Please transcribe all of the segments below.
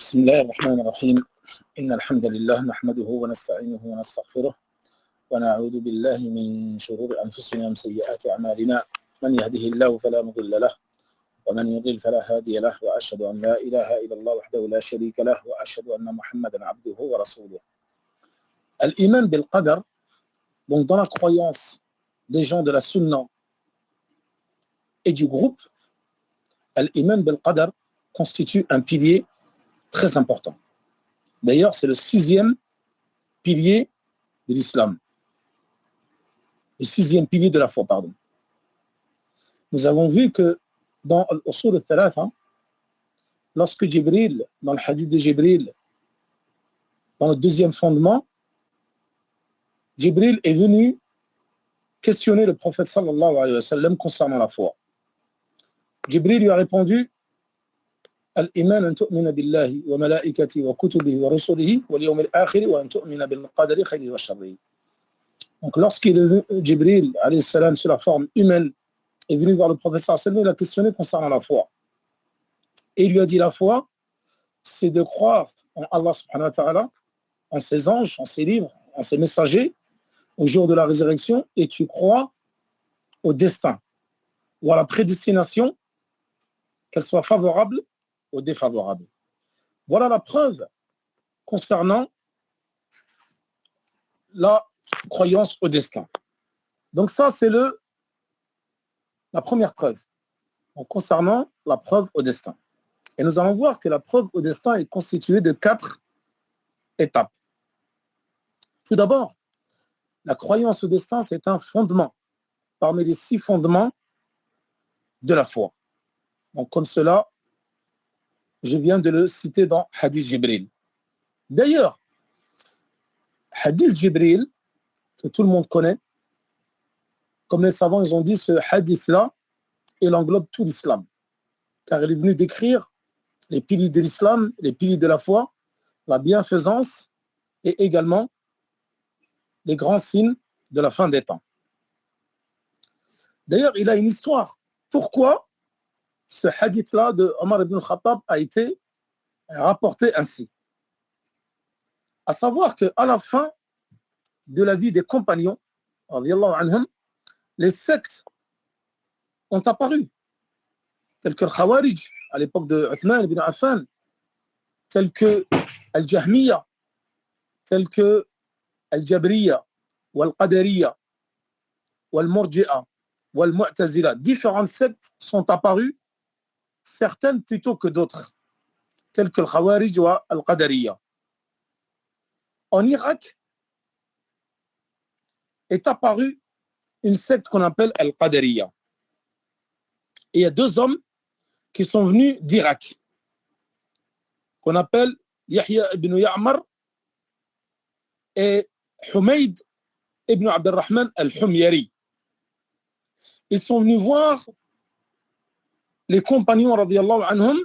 بسم الله الرحمن الرحيم إن الحمد لله نحمده ونستعينه ونستغفره ونعوذ بالله من شرور أنفسنا ومن سيئات أعمالنا من يهده الله فلا مضل له ومن يضلل فلا هادي له وأشهد أن لا إله إلا الله وحده لا شريك له وأشهد أن محمدا عبده ورسوله. L'iman bil qadar, donc dans la croyance des gens de la sunna et du groupe, l'iman bil qadar constitue un pilier très important. D'ailleurs, c'est le 6e pilier de l'islam. Le 6e pilier de la foi, pardon. Nous avons vu que dans l'usul al-thalatha, lorsque Jibril, dans le hadith de Jibril, dans le 2e fondement, Jibril est venu questionner le prophète sallallahu alayhi wa sallam concernant la foi. Jibril lui a répondu: الإيمان أن تؤمن بالله وملائكته وكتبه ورسله واليوم الآخر وأن تؤمن بالقدر خيره وشره. Donc Jibril alayhi salam sur la forme humaine est venu voir le prophète sallallahu alayhi wa sallam, il a questionné concernant la foi. Et il lui a dit: la foi, c'est de croire en Allah subhanahu wa ta'ala, en ses anges, en ses livres, en ses messagers, au jour de la résurrection, et tu crois au destin ou à la prédestination, qu'elle soit favorable ou défavorable. Voilà la preuve concernant la croyance au destin. Donc ça, c'est la première preuve. Donc, concernant la preuve au destin. Et nous allons voir que la preuve au destin est constituée de 4 étapes. Tout d'abord, la croyance au destin, c'est un fondement parmi les 6 fondements de la foi. Donc comme cela, je viens de le citer dans Hadith Jibril. D'ailleurs, Hadith Jibril, que tout le monde connaît, comme les savants ils ont dit, ce hadith-là, il englobe tout l'islam. Car il est venu décrire les piliers de l'islam, les piliers de la foi, la bienfaisance et également les grands signes de la fin des temps. D'ailleurs, il a une histoire. Pourquoi ce hadith-là de Omar ibn al-Khattab a été rapporté ainsi? À savoir qu'à la fin de la vie des compagnons, anhum, les sectes ont apparu, tels que le Khawarij, à l'époque de Uthman ibn Affan, tels que Al-Jahmiya, tels que Al-Jabriya, Wal-Qadariya, Wal-Murji'a, Wal-Mu'tazila. Différentes sectes sont apparues, certaines plutôt que d'autres, telles que le Khawarij ou Al-Qadariya. En Irak est apparue une secte qu'on appelle Al-Qadariya. Et il y a 2 hommes qui sont venus d'Irak, qu'on appelle Yahya ibn Ya'mar et Humayd ibn Abdurrahman al-Humyari. Ils sont venus voir les compagnons radiyallahu anhum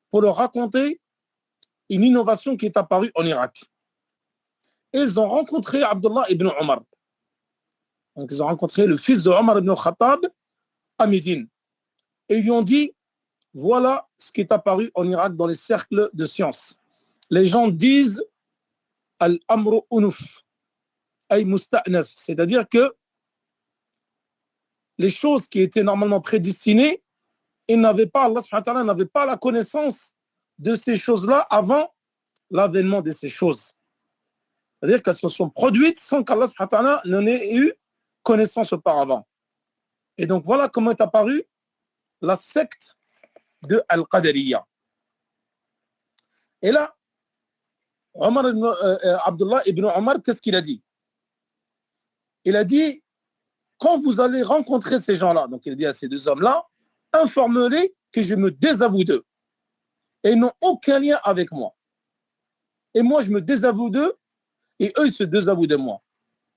pour leur raconter une innovation qui est apparue en Irak. Et ils ont rencontré Abdullah ibn Omar. Donc ils ont rencontré le fils de Omar ibn Khattab à Médine. Et ils lui ont dit: voilà ce qui est apparu en Irak dans les cercles de sciences. Les gens disent al-amru unuf, ay musta'naf, c'est-à-dire que les choses qui étaient normalement prédestinées, ils n'avaient pas, Allah subhanahu wa ta'ala n'avait pas la connaissance de ces choses-là avant l'avènement de ces choses. C'est-à-dire qu'elles se sont produites sans qu'Allah subhanahu wa ta'ala n'en ait eu connaissance auparavant. Et donc voilà comment est apparue la secte de Al-Qadariya. Et là, Abdullah ibn Omar, qu'est-ce qu'il a dit? Il a dit: quand vous allez rencontrer ces gens-là, donc il a dit à ces 2 hommes-là, informez-les que je me désavoue d'eux. Et ils n'ont aucun lien avec moi. Et moi, je me désavoue d'eux, et eux, ils se désavouent de moi.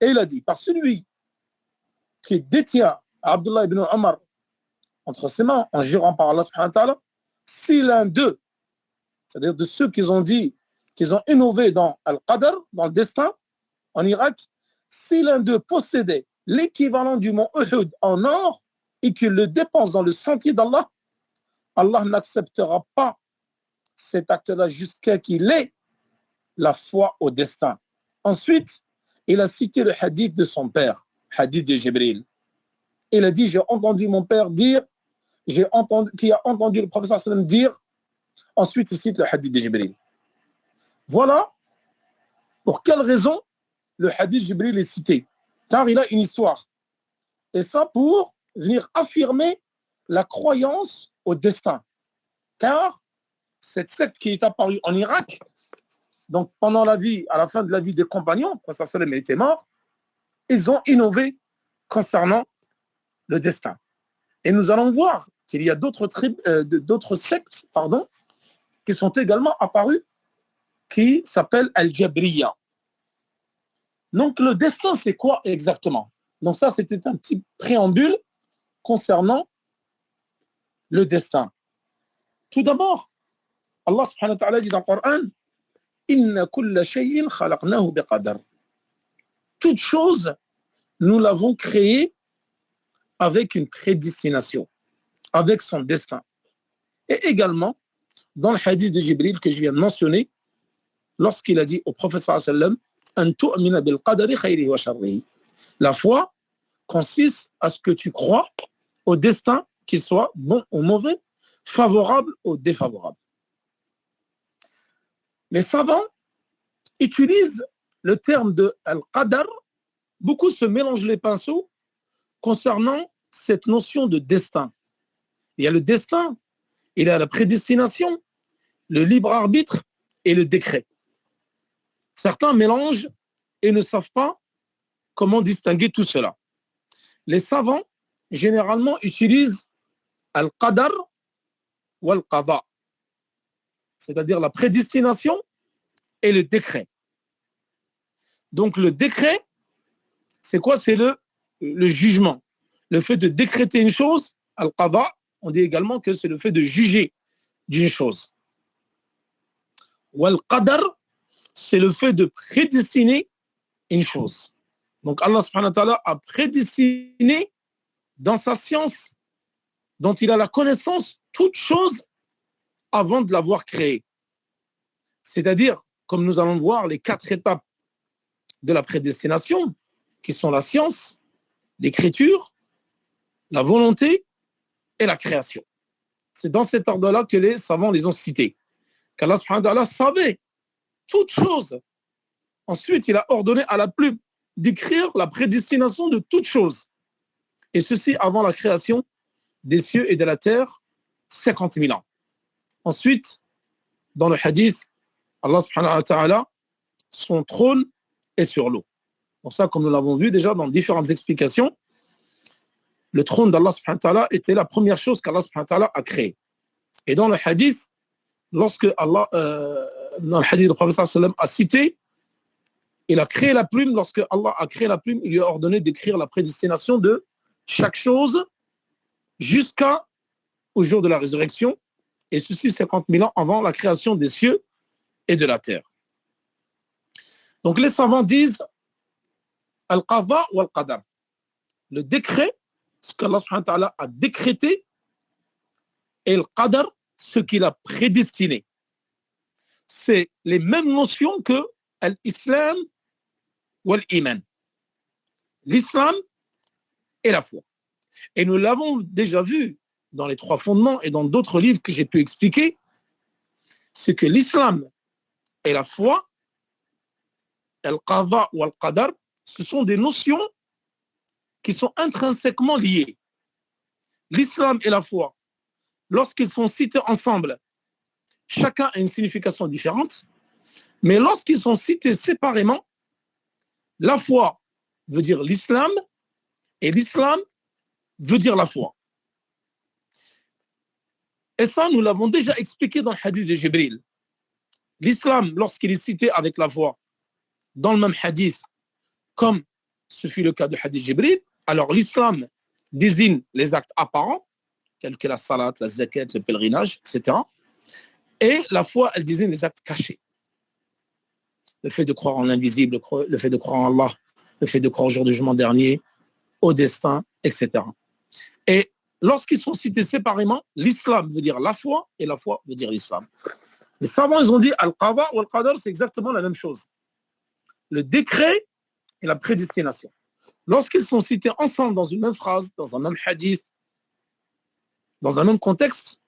Et il a dit: par celui qui détient Abdullah ibn Omar entre ses mains, en jurant par Allah subhanahu wa ta'ala, si l'un d'eux, c'est-à-dire de ceux qui ont dit, qu'ils ont innové dans Al-Qadar, dans le destin, en Irak, si l'un d'eux possédait l'équivalent du mont Uhud en or et qu'il le dépense dans le sentier d'Allah, Allah n'acceptera pas cet acte-là jusqu'à qu'il ait la foi au destin. Ensuite, il a cité le hadith de son père, hadith de Jibril. Il a dit, j'ai entendu mon père dire, qui a entendu le prophète sallam dire. Ensuite, il cite le hadith de Jibril. Voilà pour quelle raison le hadith de Jibril est cité. Car il a une histoire. Et ça pour venir affirmer la croyance au destin. Car cette secte qui est apparue en Irak, donc pendant la vie, à la fin de la vie des compagnons, quand Prophète sallam était mort, ils ont innové concernant le destin. Et nous allons voir qu'il y a d'autres sectes, qui sont également apparues, qui s'appellent Al-Jabriya. Donc le destin, c'est quoi exactement? Donc ça, c'était un petit préambule concernant le destin. Tout d'abord, Allah subhanahu wa ta'ala dit dans le Coran, Inna kulla shay'in khalaqnahu biqadar. Toute chose, nous l'avons créée avec une prédestination, avec son destin. Et également, dans le hadith de Jibril que je viens de mentionner, lorsqu'il a dit au prophète sallallahu alayhi wa sallam, la foi consiste à ce que tu crois au destin, qu'il soit bon ou mauvais, favorable ou défavorable. Les savants utilisent le terme de al-qadar, beaucoup se mélangent les pinceaux concernant cette notion de destin. Il y a le destin, il y a la prédestination, le libre arbitre et le décret. Certains mélangent et ne savent pas comment distinguer tout cela. Les savants, généralement, utilisent al-qadar ou al-qada, c'est-à-dire la prédestination et le décret. Donc le décret, c'est quoi? C'est le jugement. Le fait de décréter une chose, al-qada, on dit également que c'est le fait de juger d'une chose. Ou al-qadar, c'est le fait de prédestiner une chose. Donc Allah subhanahu wa ta'ala a prédestiné dans sa science, dont il a la connaissance, toute chose avant de l'avoir créée. C'est-à-dire, comme nous allons voir, les 4 étapes de la prédestination, qui sont la science, l'écriture, la volonté et la création. C'est dans cet ordre-là que les savants les ont cités. Qu'Allah subhanahu wa ta'ala savait toute chose. Ensuite, il a ordonné à la plume d'écrire la prédestination de toute chose. Et ceci avant la création des cieux et de la terre, 50 000 ans. Ensuite, dans le hadith, Allah subhanahu wa ta'ala, son trône est sur l'eau. Pour ça, comme nous l'avons vu déjà dans différentes explications, le trône d'Allah subhanahu wa ta'ala était la première chose qu'Allah subhanahu wa ta'ala a créée. Et dans le hadith, lorsque Allah, dans le hadith, le prophète sallallahu alayhi wa sallam a cité, il a créé la plume. Lorsque Allah a créé la plume, il lui a ordonné d'écrire la prédestination de chaque chose jusqu'au jour de la résurrection, et ceci 50 000 ans avant la création des cieux et de la terre. Donc les savants disent al-qada ou al-qadar. Le décret, ce qu'Allah subhanahu wa ta'ala a décrété, et le qadar, ce qu'il a prédestiné. C'est les mêmes notions que l'islam ou l'iman. L'islam et la foi. Et nous l'avons déjà vu dans les 3 fondements et dans d'autres livres que j'ai pu expliquer, c'est que l'islam et la foi, al-qada ou al-qadar, ce sont des notions qui sont intrinsèquement liées. L'islam et la foi, lorsqu'ils sont cités ensemble, chacun a une signification différente, mais lorsqu'ils sont cités séparément, la foi veut dire l'islam et l'islam veut dire la foi. Et ça, nous l'avons déjà expliqué dans le hadith de Jibril. L'islam, lorsqu'il est cité avec la foi, dans le même hadith, comme ce fut le cas du hadith de Jibril, alors l'islam désigne les actes apparents, tels que la salat, la zakat, le pèlerinage, etc. Et la foi, elle désigne les actes cachés. Le fait de croire en l'invisible, le fait de croire en Allah, le fait de croire au jour du jugement dernier, au destin, etc. Et lorsqu'ils sont cités séparément, l'islam veut dire la foi et la foi veut dire l'islam. Les savants, ils ont dit Al-Qada ou Al-Qadar, c'est exactement la même chose. Le décret et la prédestination. Lorsqu'ils sont cités ensemble dans une même phrase, dans un même hadith, dans un même contexte,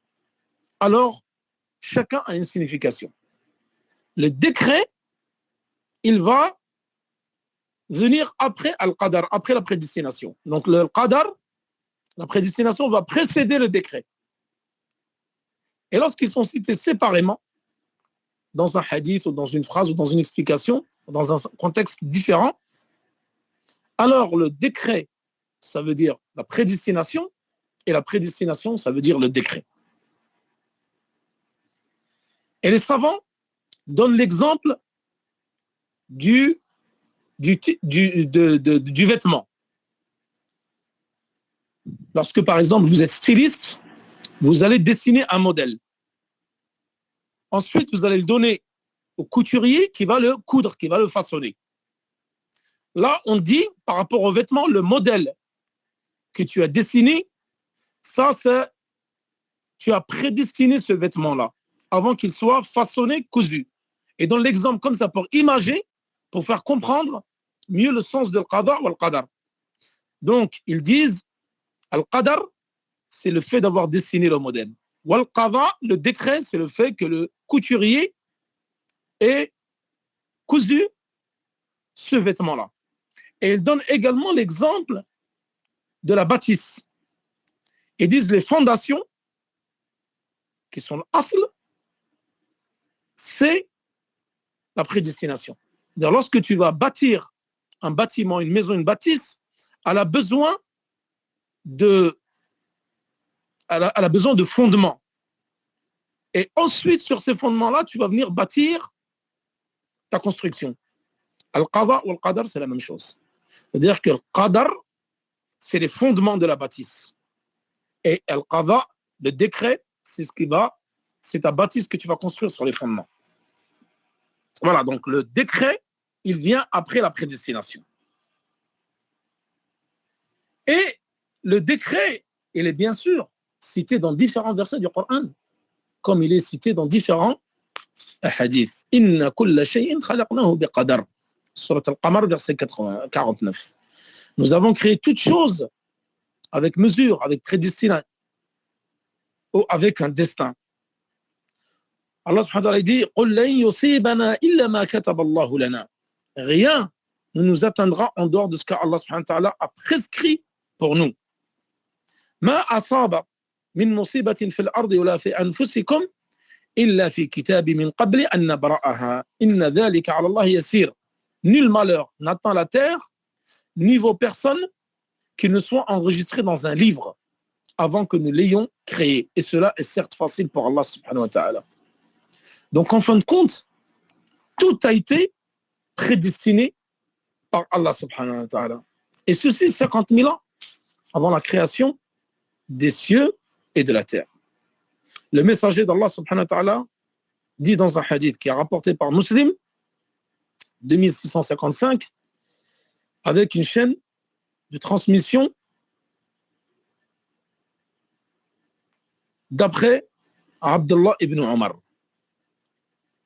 alors chacun a une signification. Le décret, il va venir après Al-Qadar, après la prédestination. Donc le Qadar, la prédestination va précéder le décret. Et lorsqu'ils sont cités séparément, dans un hadith ou dans une phrase ou dans une explication, dans un contexte différent, alors le décret, ça veut dire la prédestination, et la prédestination, ça veut dire le décret. Et les savants donnent l'exemple du vêtement. Lorsque, par exemple, vous êtes styliste, vous allez dessiner un modèle. Ensuite, vous allez le donner au couturier qui va le coudre, qui va le façonner. Là, on dit, par rapport au vêtement, le modèle que tu as dessiné, ça, c'est, tu as prédestiné ce vêtement-là, avant qu'il soit façonné, cousu. Et dans l'exemple comme ça, pour imager, pour faire comprendre mieux le sens de Al-Qadar ou Al-Qadar. Donc, ils disent, Al-Qadar, c'est le fait d'avoir dessiné le modèle. Ou Al-Qada, le décret, c'est le fait que le couturier ait cousu ce vêtement-là. Et ils donnent également l'exemple de la bâtisse. Ils disent les fondations, qui sont l'asl, c'est la prédestination. C'est-à-dire, lorsque tu vas bâtir un bâtiment, une maison, une bâtisse, elle a besoin de fondements. Et ensuite, sur ces fondements-là, tu vas venir bâtir ta construction. Al-Qada ou Al-Qadar, c'est la même chose. C'est-à-dire que Al-Qadar, c'est les fondements de la bâtisse. Et Al-Qada, le décret, c'est ta bâtisse que tu vas construire sur les fondements. Voilà, donc le décret, il vient après la prédestination. Et le décret, il est bien sûr cité dans différents versets du Coran, comme il est cité dans différents hadiths. Inna kulla shay'in khalaqnahu biqadar. Surat Al-Qamar, verset 49. Nous avons créé toute chose avec mesure, avec prédestination, ou avec un destin. Allah subhanahu wa ta'ala dit قُلْ لَنْ يُصِيبَنَا إِلَّا مَا كَتَبَ اللَّهُ لَنَا. Rien ne nous atteindra en dehors de ce qu'Allah subhanahu wa ta'ala a prescrit pour nous. ما أصاب من مصيبة في الأرض ولا في أنفسكم إلا في كتاب من قبل أن نبرأها إن ذلك على الله يسير. Nul malheur n'atteint la terre, ni vos personnes qui ne soient enregistrées dans un livre avant que nous l'ayons créé. Et cela est certes facile pour Allah subhanahu wa ta'ala. Donc en fin de compte, tout a été prédestiné par Allah subhanahu wa ta'ala. Et ceci 50 000 ans avant la création des cieux et de la terre. Le messager d'Allah subhanahu wa ta'ala dit dans un hadith qui est rapporté par Muslim, 2655, avec une chaîne de transmission d'après Abdullah ibn Omar,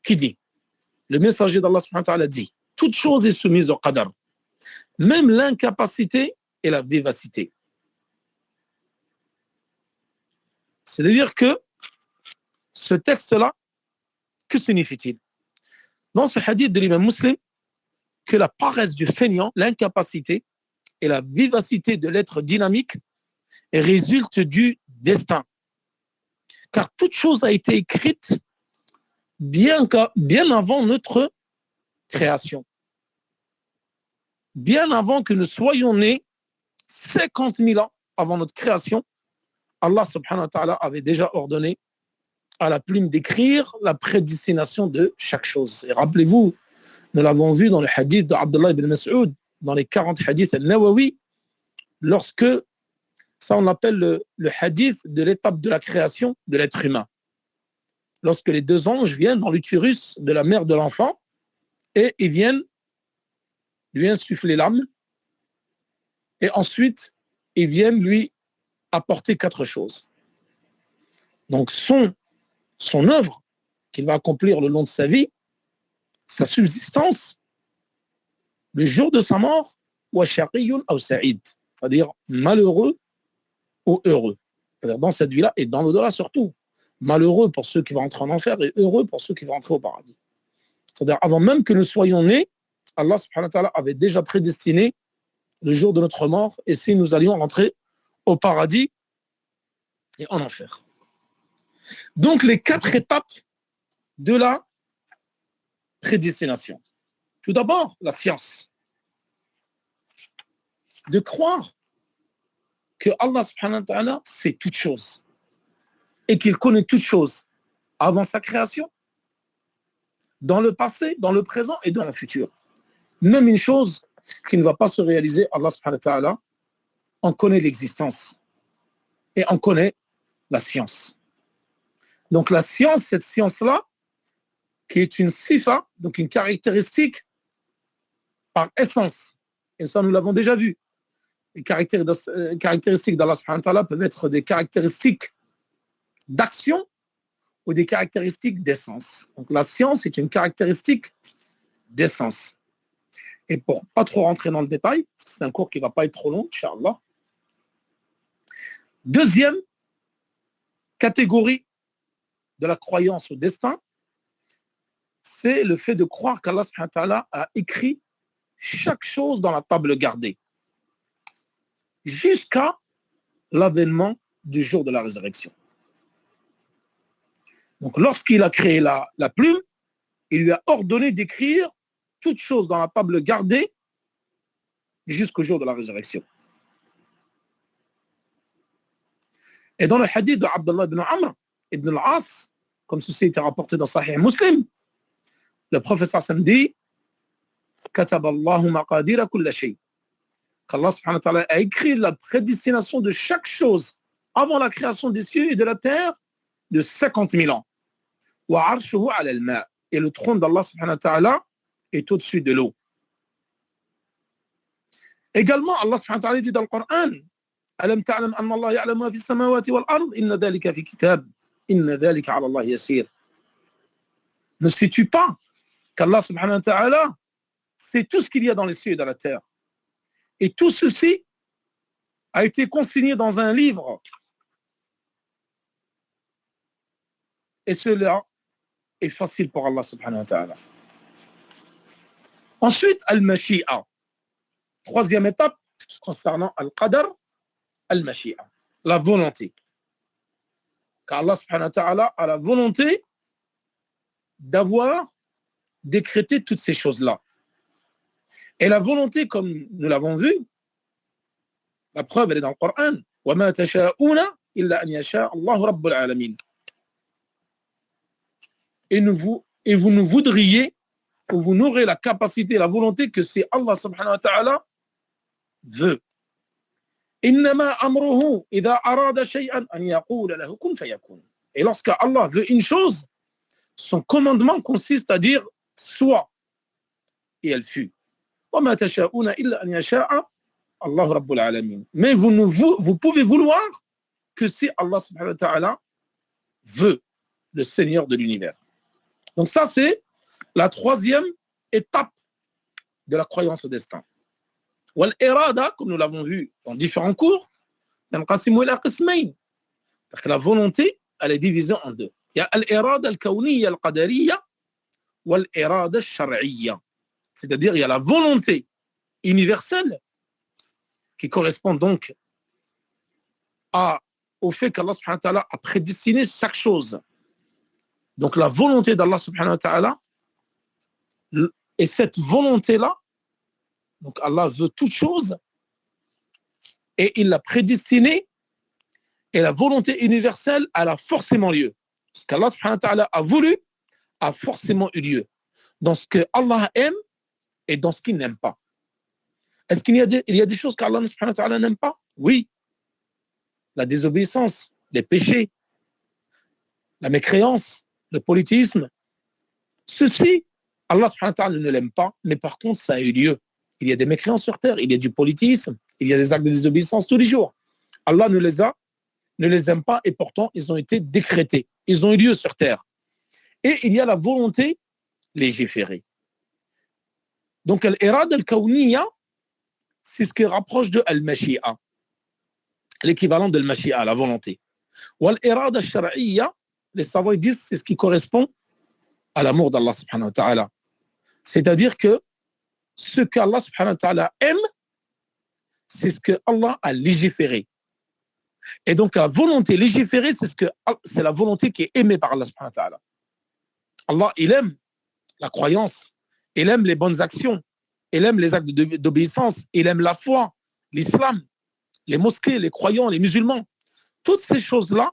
qui dit, le messager d'Allah subhanahu wa ta'ala dit, toute chose est soumise au qadar, même l'incapacité et la vivacité. C'est-à-dire que ce texte-là, que signifie-t-il? Dans ce hadith de l'imam Muslim, que la paresse du feignant, l'incapacité et la vivacité de l'être dynamique résultent du destin. Car toute chose a été écrite bien avant notre création. Bien avant que nous soyons nés, 50 000 ans avant notre création, Allah subhanahu wa ta'ala avait déjà ordonné à la plume d'écrire la prédestination de chaque chose. Et rappelez-vous, nous l'avons vu dans le hadith d'Abdullah ibn Mas'ud, dans les 40 hadiths al-Nawawi, lorsque, ça on appelle le hadith de l'étape de la création de l'être humain. Lorsque les deux anges viennent dans l'utérus de la mère de l'enfant et ils viennent lui insuffler l'âme et ensuite ils viennent lui apporter 4 choses. Donc son œuvre qu'il va accomplir le long de sa vie, sa subsistance, le jour de sa mort, wa shaqiyun aw sa'id, c'est-à-dire malheureux ou heureux. C'est-à-dire dans cette vie-là et dans l'au-delà surtout. Malheureux pour ceux qui vont entrer en enfer et heureux pour ceux qui vont entrer au paradis. C'est-à-dire avant même que nous soyons nés, Allah subhanahu wa ta'ala avait déjà prédestiné le jour de notre mort et si nous allions rentrer au paradis et en enfer. Donc les 4 étapes de la prédestination. Tout d'abord, la science. De croire que Allah subhanahu wa ta'ala sait toutes choses et qu'il connaît toutes choses avant sa création, dans le passé, dans le présent et dans le futur. Même une chose qui ne va pas se réaliser, Allah subhanahu wa ta'ala en connaît l'existence et en connaît la science. Donc la science, cette science-là, qui est une sifa, donc une caractéristique par essence, et ça nous l'avons déjà vu, les caractéristiques d'Allah subhanahu wa ta'ala peuvent être des caractéristiques d'action ou des caractéristiques d'essence. Donc la science est une caractéristique d'essence. Et pour ne pas trop rentrer dans le détail, c'est un cours qui ne va pas être trop long, Inch'Allah. Deuxième catégorie de la croyance au destin, c'est le fait de croire qu'Allah subhanahu wa ta'ala a écrit chaque chose dans la table gardée jusqu'à l'avènement du jour de la résurrection. Donc lorsqu'il a créé la plume, il lui a ordonné d'écrire toutes choses dans la table gardée jusqu'au jour de la résurrection. Et dans le hadith de Abdullah ibn Amr ibn al-As, comme ceci a été rapporté dans Sahih Muslim, le prophète sallam dit Kataba Allahu maqadira kulla shay, qu'Allah subhanahu wa ta'ala a écrit la prédestination de chaque chose avant la création des cieux et de la terre de 50 000 ans. Wa arshuhu ala al-ma', et le trône d'Allah subhanahu wa ta'ala est au-dessus de l'eau. Également, Allah subhanahu wa ta'ala dit dans le Coran Alam ta'lam anna Allah ya'lamu ma fi as-samawati wal ard, inna dhalika fi kitab, inna dhalika 'ala Allah yasir. Ne sais-tu pas qu'Allah subhanahu wa ta'ala sait tout ce qu'il y a dans les cieux et dans la terre, et tout ceci a été consigné dans un livre, et cela est facile pour Allah subhanahu wa ta'ala. Ensuite, al-mashi'a, troisième étape concernant al-qadar, al-mashi'a, la volonté. Car Allah subhanahu wa ta'ala a la volonté d'avoir décrété toutes ces choses-là. Et la volonté, comme nous l'avons vu, la preuve elle est dans le Coran. وَمَا تَشَاءُونَ إِلَّا أَنْ يَشَاءَ اللَّهُ رَبُّ الْعَالَمِينَ. Et vous ne voudriez, ou vous n'aurez la capacité, la volonté que c'est Allah subhanahu wa ta'ala veut. إِنَّمَا أَمْرُهُ إِذَا أَرَادَ شَيْئًا أَنْ يَقُولَ لَهُ كُنْ فَيَكُونَ. Et lorsque Allah veut une chose, son commandement consiste à dire soit, et elle fut. وَمَا تَشَاءُونَ إِلَّا أَنْ يَشَاءَ اللَّهُ رَبُّ الْعَالَمِينَ. Mais vous pouvez vouloir que si Allah subhanahu wa ta'ala veut, le Seigneur de l'univers. Donc ça, c'est la troisième étape de la croyance au destin. Wal-irada, comme nous l'avons vu dans différents cours, c'est-à-dire que la volonté, elle est divisée en deux. Il y a al-irada al-kawniyya al-qadariyya wal-irada al-shar'iyya. C'est-à-dire il y a la volonté universelle qui correspond donc au fait qu'Allah subhanahu wa ta'ala a prédestiné chaque chose. Donc la volonté d'Allah subhanahu wa ta'ala, et cette volonté-là, donc Allah veut toute chose et il l'a prédestiné, et la volonté universelle, elle a forcément lieu. Ce qu'Allah subhanahu wa ta'ala a voulu a forcément eu lieu. Dans ce que Allah aime et dans ce qu'il n'aime pas. Est-ce qu'il y a des choses qu'Allah subhanahu wa ta'ala n'aime pas? Oui. La désobéissance, les péchés, la mécréance, le polythéisme. Ceci, Allah subhanahu wa ta'ala ne l'aime pas, mais par contre, ça a eu lieu. Il y a des mécréances sur terre, il y a du polythéisme, il y a des actes de désobéissance tous les jours. Allah ne les aime pas et pourtant, ils ont été décrétés. Ils ont eu lieu sur terre. Et il y a la volonté légiférée. Donc, l'irada al-kawniya, c'est ce qui rapproche de al-mashi'a, l'équivalent de al-mashi'a, la volonté. Ou l'irada al-shar'iyya, les savants disent, c'est ce qui correspond à l'amour d'Allah subhanahu wa ta'ala. C'est-à-dire que ce qu'Allah subhanahu wa ta'ala aime, c'est ce que Allah a légiféré. Et donc, la volonté légiférée, c'est la volonté qui est aimée par Allah subhanahu wa ta'ala. Allah, il aime la croyance, il aime les bonnes actions, il aime les actes d'obéissance, il aime la foi, l'islam, les mosquées, les croyants, les musulmans. Toutes ces choses-là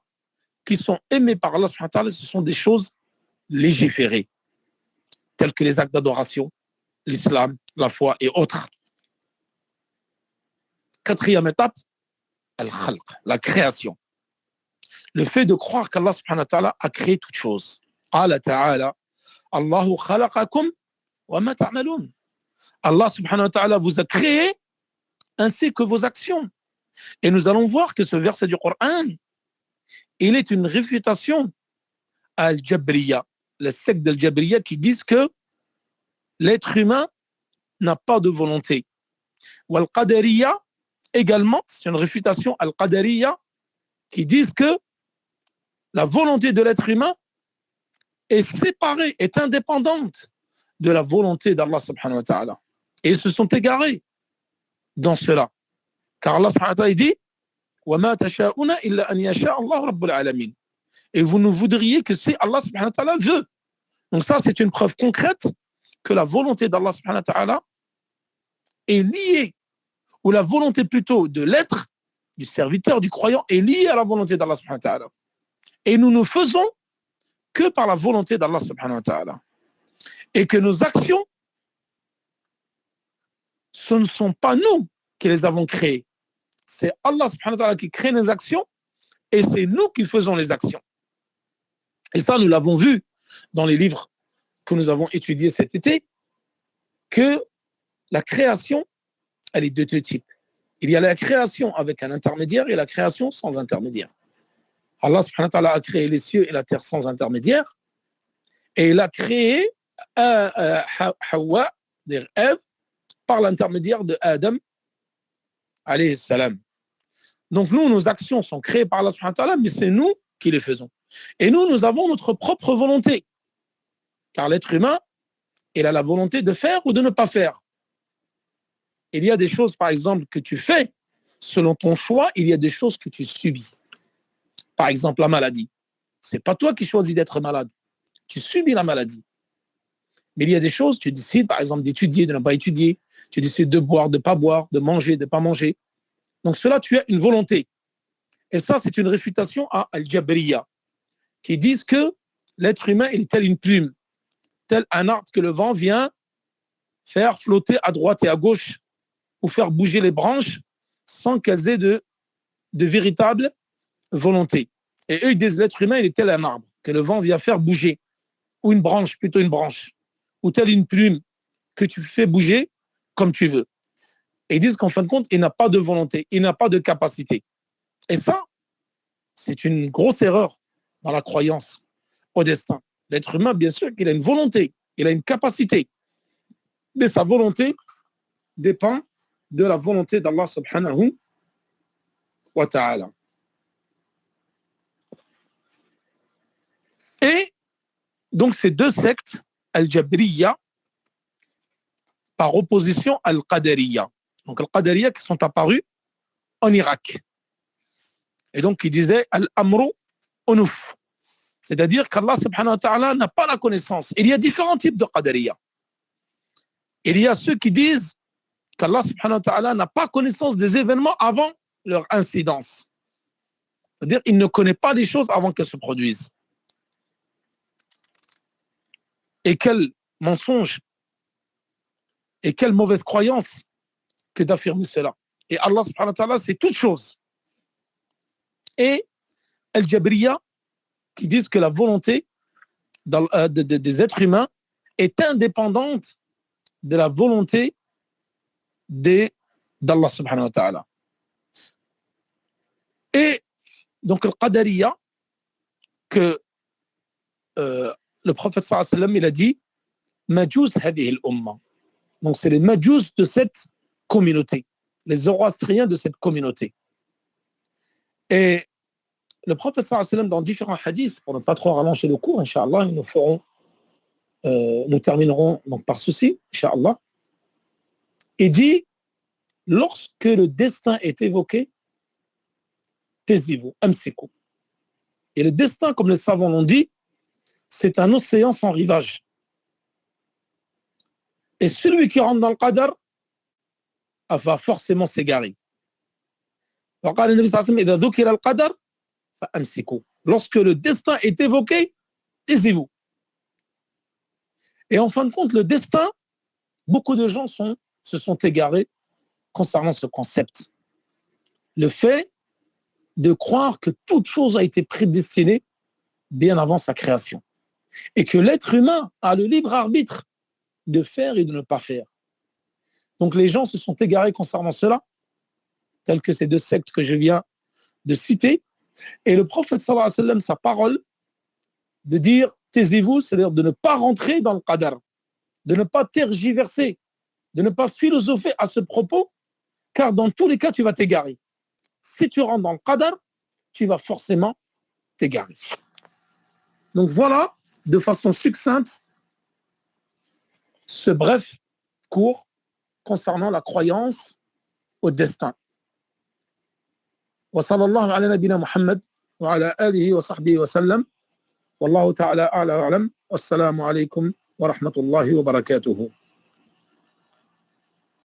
qui sont aimées par Allah subhanahu wa ta'ala, ce sont des choses légiférées, telles que les actes d'adoration, l'islam, la foi et autres. Quatrième étape, al-khalq, la création. Le fait de croire qu'Allah subhanahu wa ta'ala a créé toutes choses. Allah ta'ala, Allahu khalaqakum wa ma ta'malun. Allah subhanahu wa ta'ala vous a créé ainsi que vos actions. Et nous allons voir que ce verset du Coran, il est une réfutation à Al-Jabriya, le secte d'Al-Jabriya qui disent que l'être humain n'a pas de volonté. Ou Al-Qadariya, également, c'est une réfutation à Al-Qadariya qui disent que la volonté de l'être humain est séparée, est indépendante de la volonté d'Allah subhanahu wa ta'ala. Et ils se sont égarés dans cela. Car Allah subhanahu wa ta'ala dit وَمَا تَشَاءُونَ إِلَّا أَنْ يَشَاءَ اللَّهُ رَبُّ الْعَالَمِينَ. Et vous ne voudriez que si Allah subhanahu wa ta'ala veut. Donc ça, c'est une preuve concrète que la volonté d'Allah subhanahu wa ta'ala est liée, ou la volonté plutôt de l'être, du serviteur, du croyant, est liée à la volonté d'Allah subhanahu wa ta'ala. Et nous ne faisons que par la volonté d'Allah subhanahu wa ta'ala. Et que nos actions, ce ne sont pas nous qui les avons créées. C'est Allah subhanahu wa ta'ala qui crée les actions et c'est nous qui faisons les actions. Et ça, nous l'avons vu dans les livres que nous avons étudiés cet été, que la création, elle est de deux types. Il y a la création avec un intermédiaire et la création sans intermédiaire. Allah subhanahu wa ta'ala a créé les cieux et la terre sans intermédiaire et il a créé Hawa, Ève, par l'intermédiaire de Adam, alayhi salam. Donc nous, nos actions sont créées par Allah subhanahu wa ta'ala, mais c'est nous qui les faisons. Et nous avons notre propre volonté. Car l'être humain, il a la volonté de faire ou de ne pas faire. Il y a des choses, par exemple, que tu fais selon ton choix, il y a des choses que tu subis. Par exemple, la maladie. Ce n'est pas toi qui choisis d'être malade. Tu subis la maladie. Mais il y a des choses, tu décides, par exemple, d'étudier, de ne pas étudier. Tu décides de boire, de ne pas boire, de manger, de ne pas manger. Donc cela, tu as une volonté. Et ça, c'est une réfutation à Al-Jabriya, qui disent que l'être humain, il est tel une plume, tel un arbre que le vent vient faire flotter à droite et à gauche, ou faire bouger les branches sans qu'elles aient de véritable volonté. Et eux, ils disent l'être humain, il est tel un arbre que le vent vient faire bouger, ou une branche, plutôt une branche, ou telle une plume que tu fais bouger comme tu veux. Et ils disent qu'en fin de compte, il n'a pas de volonté, il n'a pas de capacité. Et ça, c'est une grosse erreur dans la croyance au destin. L'être humain, bien sûr, qu'il a une volonté, il a une capacité, mais sa volonté dépend de la volonté d'Allah subhanahu wa ta'ala. Et donc ces deux sectes, Al-Jabriya, par opposition à Al-Qadariya. Donc Al-Qadariya qui sont apparus en Irak. Et donc ils disaient Al-Amru Unuf. C'est-à-dire qu'Allah subhanahu wa ta'ala n'a pas la connaissance. Il y a différents types de Qadariya. Il y a ceux qui disent qu'Allah subhanahu wa ta'ala n'a pas connaissance des événements avant leur incidence. C'est-à-dire qu'il ne connaît pas les choses avant qu'elles se produisent. Et quel mensonge et quelle mauvaise croyance que d'affirmer cela. Et Allah subhanahu wa ta'ala, c'est toute chose. Et Al-Jabriya, qui disent que la volonté des êtres humains est indépendante de la volonté d'Allah subhanahu wa ta'ala. Et donc, le Qadariya, que le prophète sallallahu alayhi wa sallam, il a dit Majous hadhihi al-umma. Donc c'est les Majous de cette communauté, les Zoroastriens de cette communauté. Et le prophète sallallahu alayhi wa sallam, dans différents hadiths, pour ne pas trop rallonger le cours, Inch'Allah, nous terminerons donc par ceci, Inch'Allah. Il dit, lorsque le destin est évoqué, taisez-vous, amsiku. Et le destin, comme les savants l'ont dit, c'est un océan sans rivage. Et celui qui rentre dans le qadar va forcément s'égarer. Lorsque le destin est évoqué, taisez-vous. Et en fin de compte, le destin, beaucoup de gens se sont égarés concernant ce concept. Le fait de croire que toute chose a été prédestinée bien avant sa création. Et que l'être humain a le libre arbitre de faire et de ne pas faire. Donc les gens se sont égarés concernant cela, tels que ces deux sectes que je viens de citer. Et le prophète sallallahu alayhi wa sallam, sa parole de dire taisez-vous, c'est-à-dire de ne pas rentrer dans le qadar, de ne pas tergiverser, de ne pas philosopher à ce propos, car dans tous les cas, tu vas t'égarer. Si tu rentres dans le qadar, tu vas forcément t'égarer. Donc voilà, de façon succincte, ce bref cours concernant la croyance au destin. Wa sallallahu ala nabina Muhammad wa ala alihi wa sahbihi wa sallam. Wallahu ta'ala a'la wa a'lam. Wassalamu alaykum wa rahmatullahi wa barakatuhu.